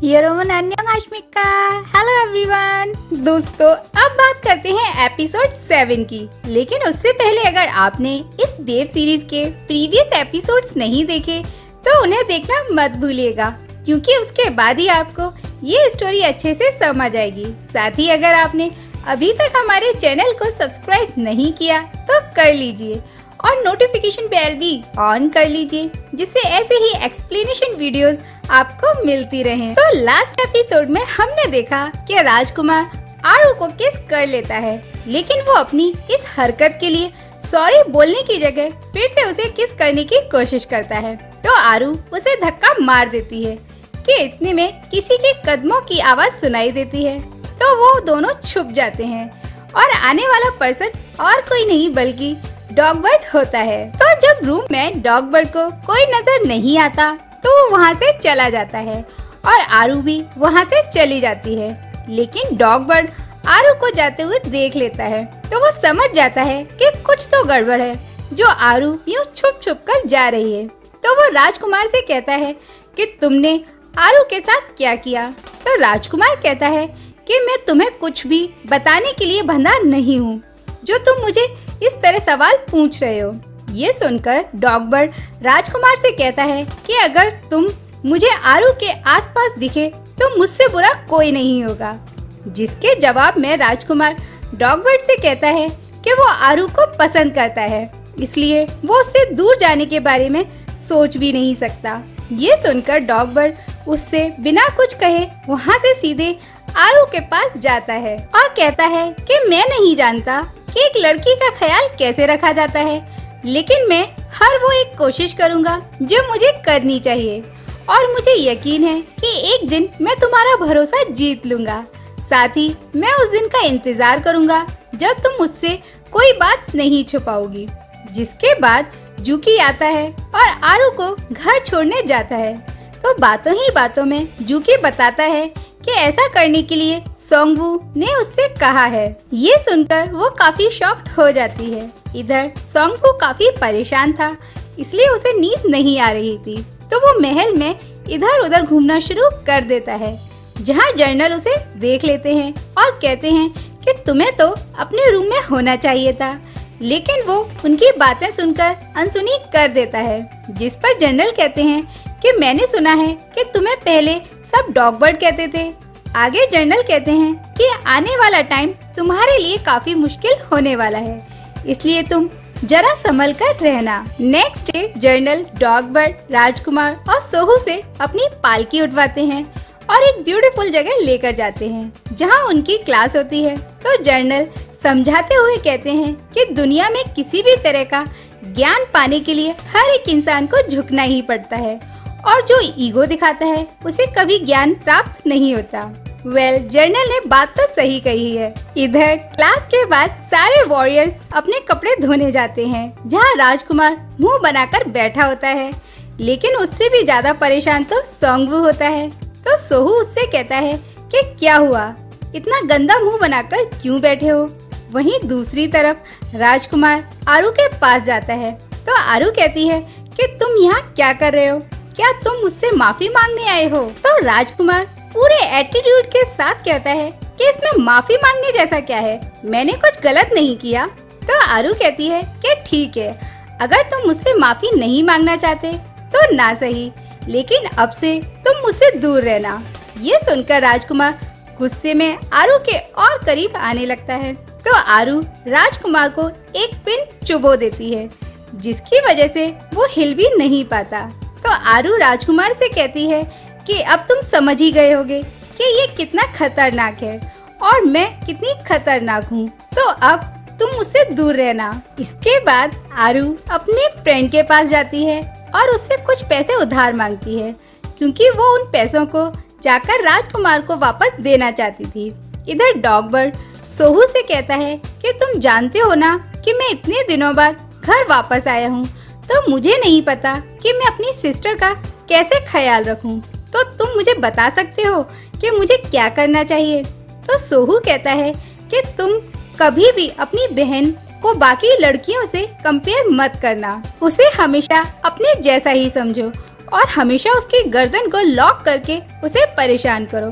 योरोमन अन्योंगाश्मिका। Hello everyone. दोस्तों अब बात करते हैं एपिसोड 7 की। लेकिन उससे पहले अगर आपने इस वेब सीरीज के प्रीवियस एपिसोड्स नहीं देखे तो उन्हें देखना मत भूलिएगा, क्योंकि उसके बाद ही आपको ये स्टोरी अच्छे से समझ आएगी। साथ ही अगर आपने अभी तक हमारे चैनल को सब्सक्राइब नहीं किया तो कर लीजिए और नोटिफिकेशन बेल भी ऑन कर लीजिए, जिससे ऐसे ही एक्सप्लेनेशन वीडियोस आपको मिलती रहें। तो लास्ट एपिसोड में हमने देखा कि राजकुमार आरू को किस कर लेता है, लेकिन वो अपनी इस हरकत के लिए सॉरी बोलने की जगह फिर से उसे किस करने की कोशिश करता है। तो आरू उसे धक्का मार देती है कि इतने में किसी के कदमों की आवाज सुनाई देती है। तो वो दोनों छुप जाते हैं और आने वाला पर्सन और कोई नहीं बल्कि डॉगबर्ड होता है। तो जब रूम में डॉगबर्ड को कोई नजर नहीं आता तो वो वहाँ से चला जाता है और आरू भी वहाँ से चली जाती है। लेकिन डॉगबर्ड आरू को जाते हुए देख लेता है तो वो समझ जाता है कि कुछ तो गड़बड़ है, जो आरू यूँ छुप छुप कर जा रही है। तो वो राजकुमार से कहता है कि तुमने आरू के साथ क्या किया। तो राजकुमार कहता है कि मैं तुम्हें कुछ भी बताने के लिए बंधा नहीं हूँ, जो तुम मुझे इस तरह सवाल पूछ रहे हो। ये सुनकर डॉगबर्ड राजकुमार से कहता है कि अगर तुम मुझे आरू के आसपास दिखे तो मुझसे बुरा कोई नहीं होगा। जिसके जवाब में राजकुमार डॉगबर्ड से कहता है कि वो आरू को पसंद करता है, इसलिए वो उससे दूर जाने के बारे में सोच भी नहीं सकता। ये सुनकर डॉगबर्ड उससे बिना कुछ कहे वहाँ से सीधे आरू के पास जाता है और कहता है कि मैं नहीं जानता कि एक लड़की का ख्याल कैसे रखा जाता है, लेकिन मैं हर वो एक कोशिश करूँगा जो मुझे करनी चाहिए और मुझे यकीन है कि एक दिन मैं तुम्हारा भरोसा जीत लूँगा। साथ ही मैं उस दिन का इंतजार करूँगा जब तुम मुझसे कोई बात नहीं छुपाओगी। जिसके बाद जूकी आता है और आरू को घर छोड़ने जाता है। तो बातों ही बातों में जूकी बताता है कि ऐसा करने के लिए सोंगवू ने उससे कहा है। ये सुनकर वो काफी शॉक्ड हो जाती है। इधर सोंगवू काफी परेशान था, इसलिए उसे नींद नहीं आ रही थी। तो वो महल में इधर उधर घूमना शुरू कर देता है, जहाँ जर्नल उसे देख लेते हैं और कहते हैं कि तुम्हें तो अपने रूम में होना चाहिए था। लेकिन वो उनकी बातें सुनकर अनसुनी कर देता है, जिस पर जर्नल कहते हैं कि मैंने सुना है कि तुम्हें पहले सब डॉगबर्ड कहते थे। आगे जर्नल कहते हैं कि आने वाला टाइम तुम्हारे लिए काफी मुश्किल होने वाला है, इसलिए तुम जरा संभल कर रहना। नेक्स्ट डे जर्नल डॉगबर्ड, राजकुमार और सोहू से अपनी पालकी उठवाते हैं और एक ब्यूटीफुल जगह लेकर जाते हैं, जहां उनकी क्लास होती है। तो जर्नल समझाते हुए कहते हैं कि दुनिया में किसी भी तरह का ज्ञान पाने के लिए हर एक इंसान को झुकना ही पड़ता है, और जो ईगो दिखाता है उसे कभी ज्ञान प्राप्त नहीं होता। जर्नल ने बात तो सही कही है। इधर क्लास के बाद सारे वॉरियर्स अपने कपड़े धोने जाते हैं, जहाँ राजकुमार मुंह बनाकर बैठा होता है। लेकिन उससे भी ज्यादा परेशान तो सोंगवू होता है। तो सोहू उससे कहता है कि क्या हुआ, इतना गंदा मुंह बनाकर क्यों बैठे हो। वहीं दूसरी तरफ राजकुमार आरू के पास जाता है। तो आरू कहती है कि तुम यहाँ क्या कर रहे हो, क्या तुम मुझसे माफी मांगने आए हो। तो राजकुमार पूरे एटीट्यूड के साथ कहता है कि इसमें माफी मांगने जैसा क्या है, मैंने कुछ गलत नहीं किया। तो आरू कहती है कि ठीक है, अगर तुम मुझसे माफी नहीं मांगना चाहते तो ना सही, लेकिन अब से तुम मुझसे दूर रहना। ये सुनकर राजकुमार गुस्से में आरू के और करीब आने लगता है। तो आरू राजकुमार को एक पिन चुभो देती है, जिसकी वजह से वो हिल भी नहीं पाता। तो आरू राजकुमार से कहती है कि अब तुम समझ ही गए होगे कि ये कितना खतरनाक है और मैं कितनी खतरनाक हूँ, तो अब तुम मुझसे दूर रहना। इसके बाद आरू अपने फ्रेंड के पास जाती है और उससे कुछ पैसे उधार मांगती है, क्योंकि वो उन पैसों को जाकर राजकुमार को वापस देना चाहती थी। इधर डॉगबर्ड सोहू से कहता है कि तुम जानते हो ना कि मैं इतने दिनों बाद घर वापस आया हूँ, तो मुझे नहीं पता कि मैं अपनी सिस्टर का कैसे ख्याल रखूं। तो तुम मुझे बता सकते हो कि मुझे क्या करना चाहिए। तो सोहू कहता है कि तुम कभी भी अपनी बहन को बाकी लड़कियों से कंपेयर मत करना, उसे हमेशा अपने जैसा ही समझो और हमेशा उसकी गर्दन को लॉक करके उसे परेशान करो।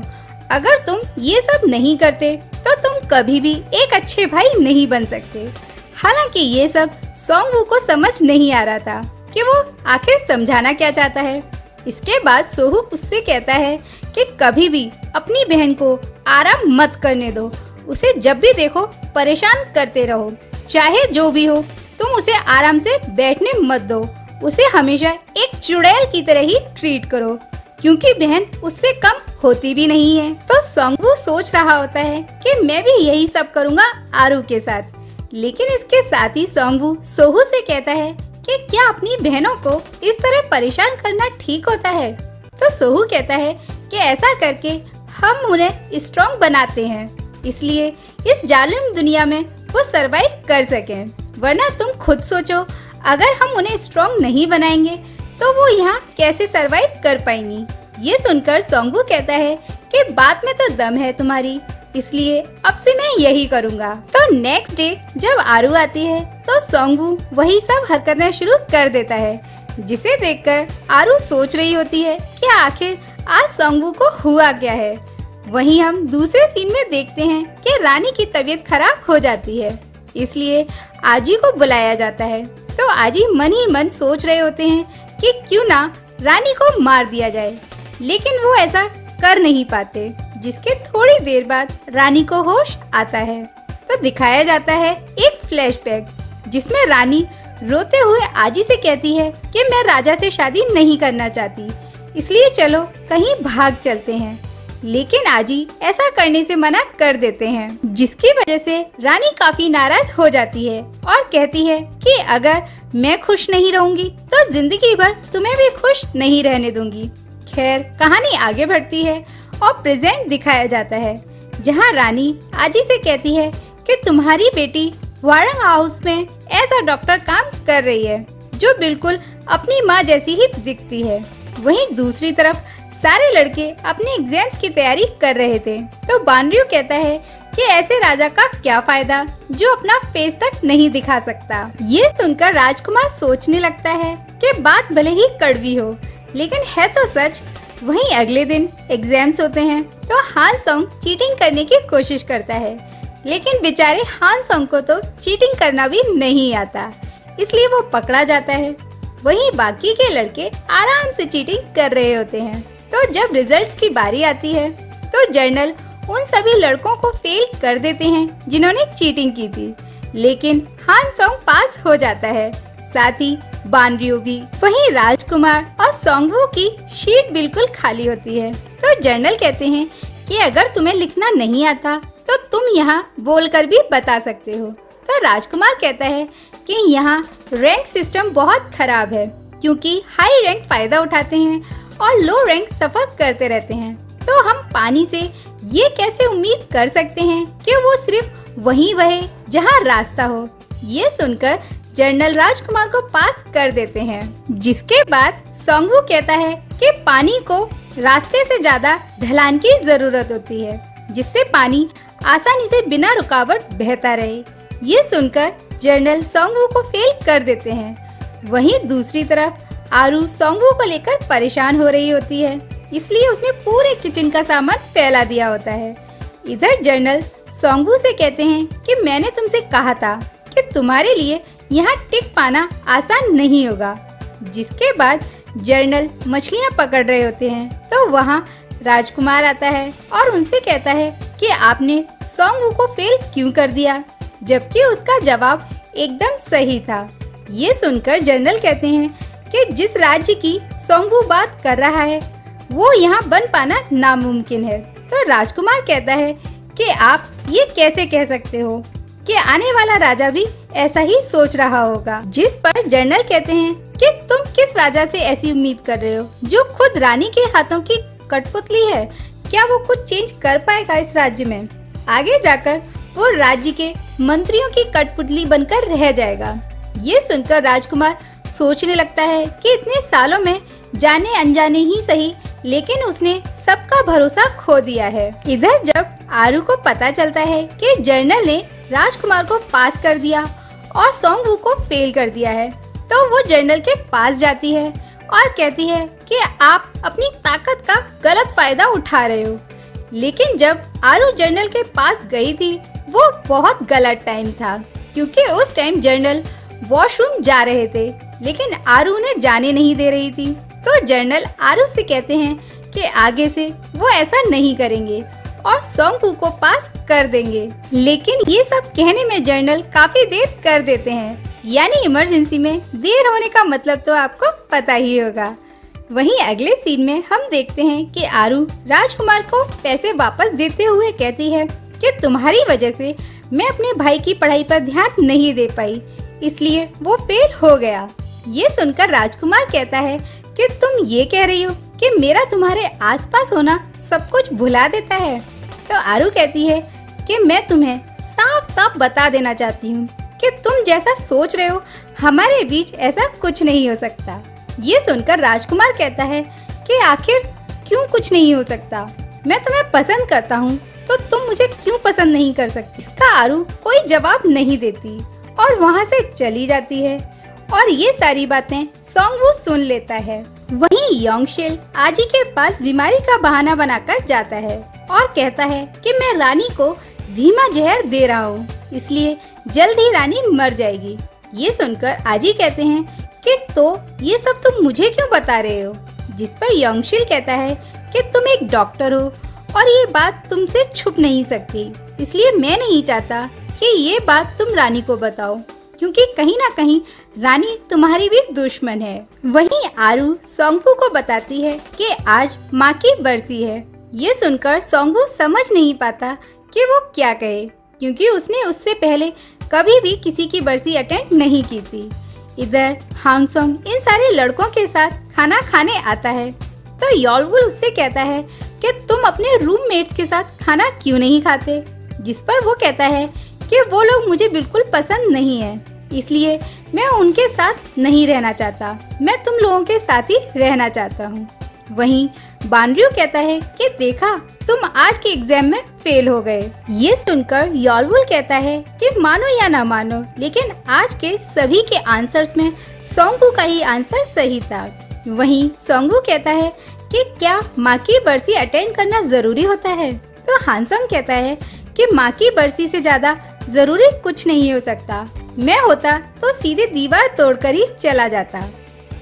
अगर तुम ये सब नहीं करते तो तुम कभी भी एक अच्छे भाई नहीं बन सकते। हालांकि ये सब सोंगवू को समझ नहीं आ रहा था कि वो आखिर समझाना क्या चाहता है। इसके बाद सोहूक उससे कहता है कि कभी भी अपनी बहन को आराम मत करने दो। उसे जब भी देखो परेशान करते रहो, चाहे जो भी हो। तुम उसे आराम से बैठने मत दो। उसे हमेशा एक चुड़ैल की तरह ही ट्रीट करो, क्योंकि बहन उससे कम होती भी नहीं है। तो सोंगवू सोच रहा होता है कि मैं भी यही सब करूँगा आरू के साथ। लेकिन इसके साथ ही सोंगवू सोहू से कहता है कि क्या अपनी बहनों को इस तरह परेशान करना ठीक होता है। तो सोहू कहता है कि ऐसा करके हम उन्हें स्ट्रॉन्ग बनाते हैं, इसलिए इस जालिम दुनिया में वो सरवाइव कर सकें। वरना तुम खुद सोचो, अगर हम उन्हें स्ट्रॉन्ग नहीं बनाएंगे तो वो यहाँ कैसे सरवाइव कर पाएंगी। ये सुनकर सोंगवू कहता है कि बात में तो दम है तुम्हारी, इसलिए अब से मैं यही करूँगा। तो नेक्स्ट डे जब आरू आती है तो सोंगवू वही सब हरकतें शुरू कर देता है, जिसे देखकर आरू सोच रही होती है कि आखिर आज सोंगवू को हुआ क्या है। वहीं हम दूसरे सीन में देखते हैं कि रानी की तबीयत खराब हो जाती है, इसलिए आजी को बुलाया जाता है। तो आजी मन ही मन सोच रहे होते हैं कि क्यों ना रानी को मार दिया जाए, लेकिन वो ऐसा कर नहीं पाते। जिसके थोड़ी देर बाद रानी को होश आता है तो दिखाया जाता है एक फ्लैशबैक, जिसमें रानी रोते हुए आजी से कहती है कि मैं राजा से शादी नहीं करना चाहती, इसलिए चलो कहीं भाग चलते हैं। लेकिन आजी ऐसा करने से मना कर देते हैं, जिसकी वजह से रानी काफी नाराज हो जाती है और कहती है कि अगर मैं खुश नहीं रहूंगी तो जिंदगी भर तुम्हें भी खुश नहीं रहने दूंगी। खैर कहानी आगे बढ़ती है और प्रेजेंट दिखाया जाता है, जहां रानी आजी से कहती है कि तुम्हारी बेटी वारंग हाउस में एज अ डॉक्टर काम कर रही है, जो बिल्कुल अपनी माँ जैसी ही दिखती है। वहीं दूसरी तरफ सारे लड़के अपने एग्जाम्स की तैयारी कर रहे थे। तो बानरियो कहता है कि ऐसे राजा का क्या फायदा जो अपना फेस तक नहीं दिखा सकता। ये सुनकर राजकुमार सोचने लगता है कि बात भले ही कड़वी हो, लेकिन है तो सच। वहीं अगले दिन एग्जाम्स होते हैं तो हान सोंग चीटिंग करने की कोशिश करता है, लेकिन बेचारे हान सोंग को तो चीटिंग करना भी नहीं आता, इसलिए वो पकड़ा जाता है। वहीं बाकी के लड़के आराम से चीटिंग कर रहे होते हैं। तो जब रिजल्ट्स की बारी आती है तो जर्नल उन सभी लड़कों को फेल कर देते हैं जिन्होंने चीटिंग की थी, लेकिन हान सोंग पास हो जाता है, साथ ही बानरियो भी। वहीं राजकुमार और सोंगवू की शीट बिल्कुल खाली होती है। तो जर्नल कहते हैं कि अगर तुम्हें लिखना नहीं आता तो तुम यहाँ बोलकर भी बता सकते हो। तो राजकुमार कहता है कि यहाँ रैंक सिस्टम बहुत खराब है, क्योंकि हाई रैंक फायदा उठाते हैं और लो रैंक सफर करते रहते हैं। तो हम पानी से ये कैसे उम्मीद कर सकते हैं कि वो सिर्फ वहीं बहे जहाँ रास्ता हो। ये सुनकर जनरल राजकुमार को पास कर देते हैं, जिसके बाद सोंगवू कहता है कि पानी को रास्ते से ज्यादा ढलान की जरूरत होती है, जिससे पानी आसानी से बिना रुकावट बहता रहे। ये सुनकर जनरल सोंगवू को फेल कर देते हैं। वहीं दूसरी तरफ आरू सोंगवू को लेकर परेशान हो रही होती है, इसलिए उसने पूरे किचन का सामान फैला दिया होता है। इधर जनरल सोंगवू से कहते हैं कि मैंने तुमसे कहा था कि तुम्हारे लिए यहाँ टिक पाना आसान नहीं होगा। जिसके बाद जनरल मछलियाँ पकड़ रहे होते हैं तो वहाँ राजकुमार आता है और उनसे कहता है कि आपने सोंगवू को फेल क्यों कर दिया, जबकि उसका जवाब एकदम सही था। ये सुनकर जनरल कहते हैं कि जिस राज्य की सोंगवू बात कर रहा है वो यहाँ बन पाना नामुमकिन है। तो राजकुमार कहता है कि आप ये कैसे कह सकते हो कि आने वाला राजा भी ऐसा ही सोच रहा होगा। जिस पर जनरल कहते हैं कि तुम किस राजा से ऐसी उम्मीद कर रहे हो जो खुद रानी के हाथों की कठपुतली है, क्या वो कुछ चेंज कर पाएगा इस राज्य में? आगे जाकर वो राज्य के मंत्रियों की कठपुतली बनकर रह जाएगा। ये सुनकर राजकुमार सोचने लगता है कि इतने सालों में जाने अनजाने ही सही, लेकिन उसने सबका भरोसा खो दिया है। इधर जब आरू को पता चलता है कि जनरल ने राजकुमार को पास कर दिया और सोंगवू को फेल कर दिया है, तो वो जनरल के पास जाती है और कहती है कि आप अपनी ताकत का गलत फायदा उठा रहे हो। लेकिन जब आरू जनरल के पास गई थी वो बहुत गलत टाइम था, क्योंकि उस टाइम जनरल वॉशरूम जा रहे थे, लेकिन आरू ने जाने नहीं दे रही थी। तो जनरल आरू से कहते हैं कि आगे से वो ऐसा नहीं करेंगे और सोंगवू को पास कर देंगे। लेकिन ये सब कहने में जनरल काफी देर कर देते हैं, यानी इमरजेंसी में देर होने का मतलब तो आपको पता ही होगा। वहीं अगले सीन में हम देखते हैं कि आरू राजकुमार को पैसे वापस देते हुए कहती है कि तुम्हारी वजह से मैं अपने भाई की पढ़ाई पर ध्यान नहीं दे पाई, इसलिए वो फेल हो गया। ये सुनकर राजकुमार कहता है कि तुम ये कह रही हो कि मेरा तुम्हारे आसपास होना सब कुछ भुला देता है। तो आरू कहती है कि मैं तुम्हें साफ साफ बता देना चाहती हूँ कि तुम जैसा सोच रहे हो हमारे बीच ऐसा कुछ नहीं हो सकता। ये सुनकर राजकुमार कहता है कि आखिर क्यों कुछ नहीं हो सकता, मैं तुम्हें पसंद करता हूँ तो तुम मुझे क्यों पसंद नहीं कर सकती। इसका आरू कोई जवाब नहीं देती और वहाँ से चली जाती है और ये सारी बातें सोंगवू सुन लेता है। वहीं योंगशेल आजी के पास बीमारी का बहाना बनाकर जाता है और कहता है कि मैं रानी को धीमा जहर दे रहा हूँ, इसलिए जल्द ही रानी मर जाएगी। ये सुनकर आजी कहते हैं कि तो ये सब तुम मुझे क्यों बता रहे हो, जिस पर योंगशेल कहता है कि तुम एक डॉक्टर हो और ये बात तुमसे छुप नहीं सकती, इसलिए मैं नहीं चाहता कि ये बात तुम रानी को बताओ, क्योंकि कहीं ना कहीं रानी तुम्हारी भी दुश्मन है। वहीं आरू सोंगवू को बताती है कि आज माँ की बरसी है। ये सुनकर सोंगवू समझ नहीं पाता कि वो क्या कहे, क्योंकि उसने उससे पहले कभी भी किसी की बरसी अटेंड नहीं की थी। इधर हांगसोंग इन सारे लड़कों के साथ खाना खाने आता है तो योलवुल उससे कहता है कि तुम अपने रूममेट्स के साथ खाना क्यों नहीं खाते, जिस पर वो कहता है कि वो लोग मुझे बिल्कुल पसंद नहीं है, इसलिए मैं उनके साथ नहीं रहना चाहता, मैं तुम लोगों के साथ ही रहना चाहता हूँ। वहीं बानरयू कहता है कि देखा तुम आज के एग्जाम में फेल हो गए। ये सुनकर योलवुल कहता है कि मानो या ना मानो, लेकिन आज के सभी के आंसर्स में सोंगवू का ही आंसर सही था। वहीं सोंगवू कहता है कि क्या माँ की बरसी अटेंड करना जरूरी होता है, तो हांसोंग कहता है कि माँ की बरसी से ज्यादा जरूरी कुछ नहीं हो सकता, मैं होता तो सीधे दीवार तोड़कर ही चला जाता।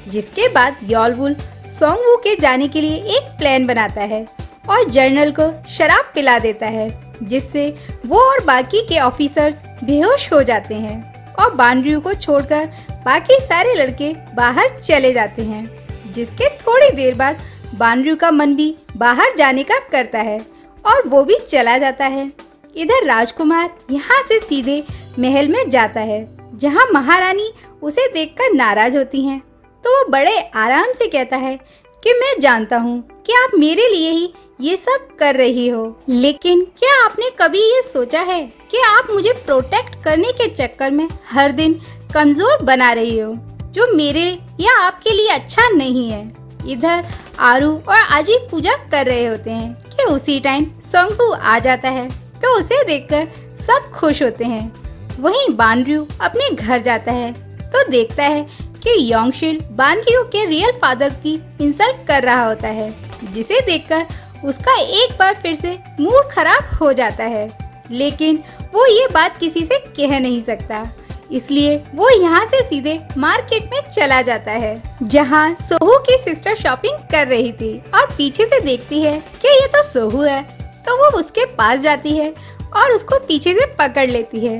जिसके बाद योलवुल सोंगवू के जाने के लिए एक प्लान बनाता है और जनरल को शराब पिला देता है, जिससे वो और बाकी के ऑफिसर्स बेहोश हो जाते हैं और बानरयू को छोड़कर बाकी सारे लड़के बाहर चले जाते हैं। जिसके थोड़ी देर बाद बानरयू का मन भी बाहर जाने का करता है और वो भी चला जाता है। इधर राजकुमार यहाँ से सीधे महल में जाता है, जहाँ महारानी उसे देखकर नाराज होती हैं। तो वो बड़े आराम से कहता है कि मैं जानता हूँ कि आप मेरे लिए ही ये सब कर रही हो, लेकिन क्या आपने कभी ये सोचा है कि आप मुझे प्रोटेक्ट करने के चक्कर में हर दिन कमजोर बना रही हो, जो मेरे या आपके लिए अच्छा नहीं है। इधर आरू और आजी पूजा कर रहे होते हैं कि उसी टाइम सोंगवू आ जाता है, तो उसे देखकर सब खुश होते हैं। वहीं बानरयू अपने घर जाता है तो देखता है कि योंगशेल बानरयू के रियल फादर की इंसल्ट कर रहा होता है, जिसे देखकर उसका एक बार फिर से मूड खराब हो जाता है। लेकिन वो ये बात किसी से कह नहीं सकता, इसलिए वो यहाँ से सीधे मार्केट में चला जाता है, जहाँ सोहू की सिस्टर शॉपिंग कर रही थी और पीछे से देखती है कि ये तो सोहू है, तो वो उसके पास जाती है और उसको पीछे से पकड़ लेती है।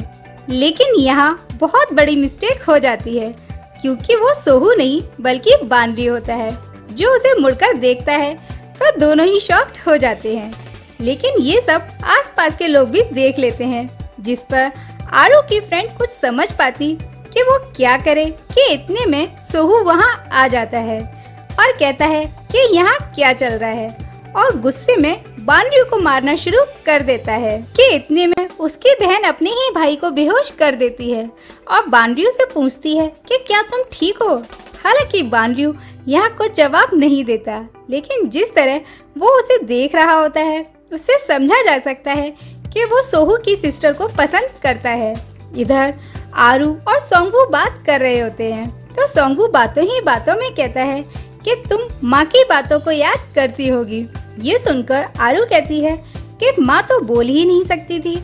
लेकिन यहाँ बहुत बड़ी मिस्टेक हो जाती है, क्योंकि वो सोहू नहीं बल्कि बानरयू होता है, जो उसे मुड़कर देखता है तो दोनों ही शॉक्ड हो जाते हैं। लेकिन ये सब आसपास के लोग भी देख लेते हैं, जिस पर आरू की फ्रेंड कुछ समझ पाती कि वो क्या करे कि इतने में सोहू वहाँ आ जाता है और कहता है कि यहाँ क्या चल रहा है, और गुस्से में बानरयू को मारना शुरू कर देता है कि इतने में उसकी बहन अपने ही भाई को बेहोश कर देती है और बानरयू से पूछती है कि क्या तुम ठीक हो। हालांकि बानरयू यहाँ कुछ जवाब नहीं देता, लेकिन जिस तरह वो उसे देख रहा होता है उससे समझा जा सकता है कि वो सोहू की सिस्टर को पसंद करता है। इधर आरू और सोंगवू बात कर रहे होते हैं, तो सोंगवू बातों ही बातों में कहता है कि तुम माँ की बातों को याद करती होगी। ये सुनकर आरू कहती है कि माँ तो बोल ही नहीं सकती थी,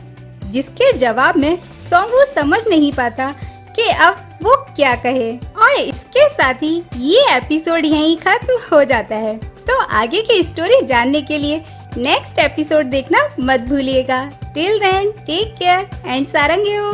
जिसके जवाब में सोंगवू समझ नहीं पाता कि अब वो क्या कहे। और इसके साथ ही ये एपिसोड यहीं खत्म हो जाता है। तो आगे की स्टोरी जानने के लिए नेक्स्ट एपिसोड देखना मत भूलिएगा। Till then take care and सारंगेओ।